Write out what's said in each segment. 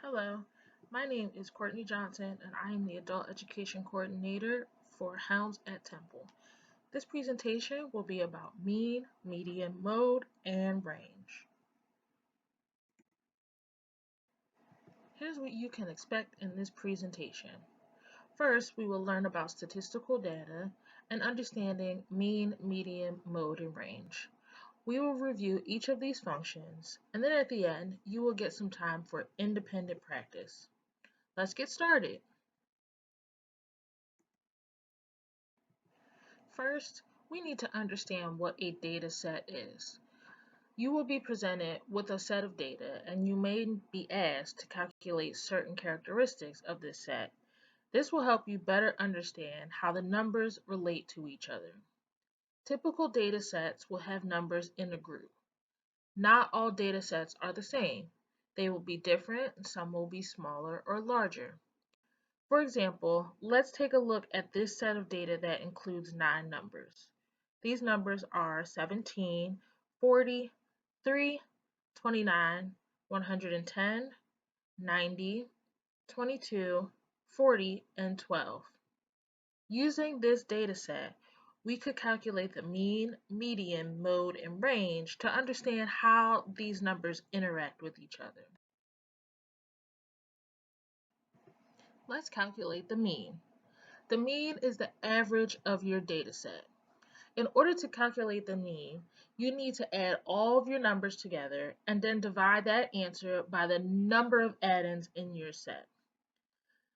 Hello, my name is Courtney Johnson and I am the Adult Education Coordinator for Helms at Temple. This presentation will be about mean, median, mode, and range. Here's what you can expect in this presentation. First, we will learn about statistical data and understanding mean, median, mode, and range. We will review each of these functions, and then at the end, you will get some time for independent practice. Let's get started. First, we need to understand what a data set is. You will be presented with a set of data and you may be asked to calculate certain characteristics of this set. This will help you better understand how the numbers relate to each other. Typical data sets will have numbers in a group. Not all data sets are the same. They will be different, and some will be smaller or larger. For example, let's take a look at this set of data that includes 9 numbers. These numbers are 17, 40, 3, 29, 110, 90, 22, 40, and 12. Using this data set, we could calculate the mean, median, mode, and range to understand how these numbers interact with each other. Let's calculate the mean. The mean is the average of your data set. In order to calculate the mean, you need to add all of your numbers together and then divide that answer by the number of add-ins in your set.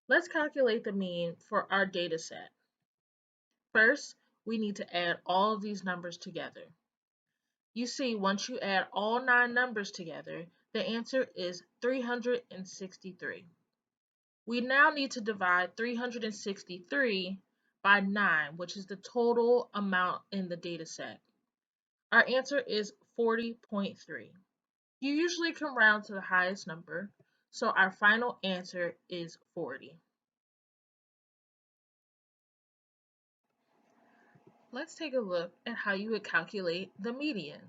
Let's calculate the mean for our data set. First, we need to add all of these numbers together. You see, once you add all 9 numbers together, the answer is 363. We now need to divide 363 by 9, which is the total amount in the data set. Our answer is 40.3. You usually can round to the highest number, so our final answer is 40. Let's take a look at how you would calculate the median.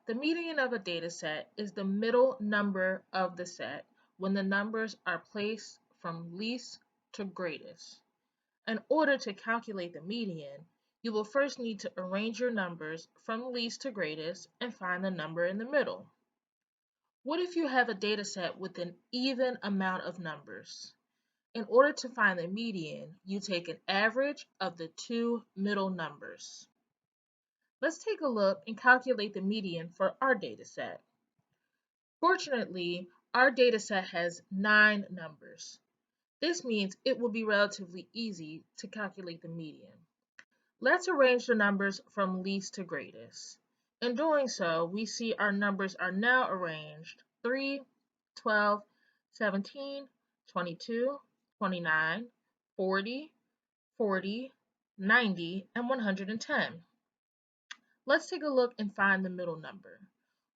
The median of a data set is the middle number of the set when the numbers are placed from least to greatest. In order to calculate the median, you will first need to arrange your numbers from least to greatest and find the number in the middle. What if you have a data set with an even amount of numbers? In order to find the median, you take an average of the two middle numbers. Let's take a look and calculate the median for our data set. Fortunately, our data set has 9 numbers. This means it will be relatively easy to calculate the median. Let's arrange the numbers from least to greatest. In doing so, we see our numbers are now arranged 3, 12, 17, 22, 29, 40, 40, 90, and 110. Let's take a look and find the middle number.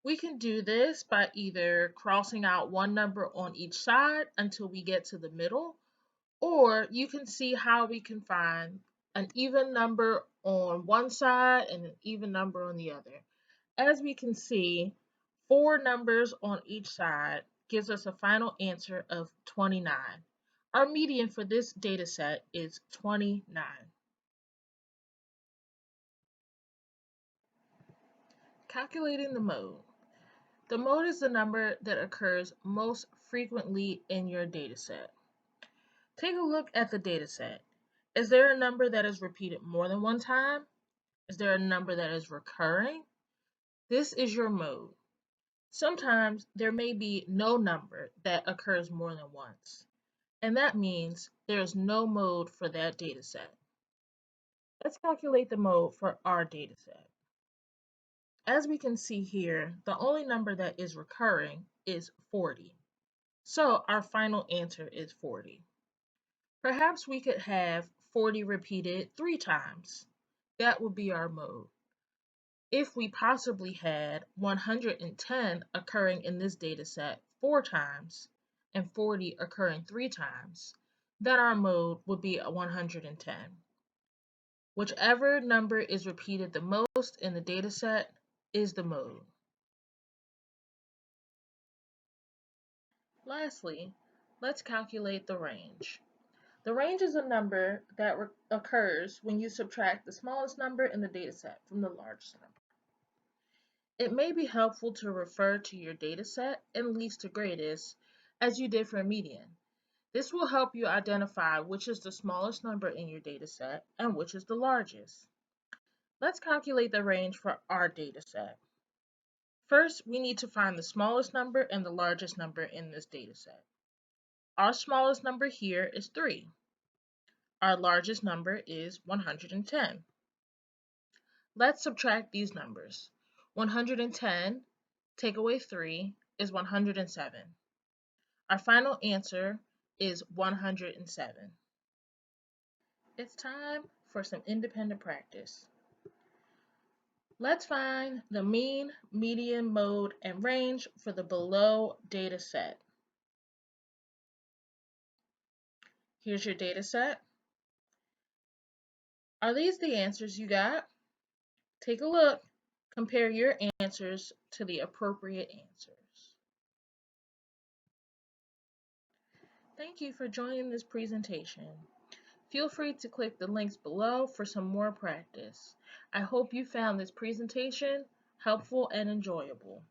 We can do this by either crossing out one number on each side until we get to the middle, or you can see how we can find an even number on one side and an even number on the other. As we can see, 4 numbers on each side gives us a final answer of 29. Our median for this data set is 29. Calculating the mode. The mode is the number that occurs most frequently in your data set. Take a look at the data set. Is there a number that is repeated more than one time? Is there a number that is recurring? This is your mode. Sometimes there may be no number that occurs more than once, and that means there is no mode for that data set. Let's calculate the mode for our data set. As we can see here, the only number that is recurring is 40. So our final answer is 40. Perhaps we could have 40 repeated 3 times. That would be our mode. If we possibly had 110 occurring in this data set 4 times and 40 occurring 3 times, then our mode would be a 110. Whichever number is repeated the most in the data set is the mode. Lastly, let's calculate the range. The range is a number that occurs when you subtract the smallest number in the dataset from the largest number. It may be helpful to refer to your dataset in least to greatest, as you did for a median. This will help you identify which is the smallest number in your dataset and which is the largest. Let's calculate the range for our dataset. First, we need to find the smallest number and the largest number in this dataset. Our smallest number here is 3. Our largest number is 110. Let's subtract these numbers. 110 take away 3 is 107. Our final answer is 107. It's time for some independent practice. Let's find the mean, median, mode, and range for the below data set. Here's your data set. Are these the answers you got? Take a look. Compare your answers to the appropriate answers. Thank you for joining this presentation. Feel free to click the links below for some more practice. I hope you found this presentation helpful and enjoyable.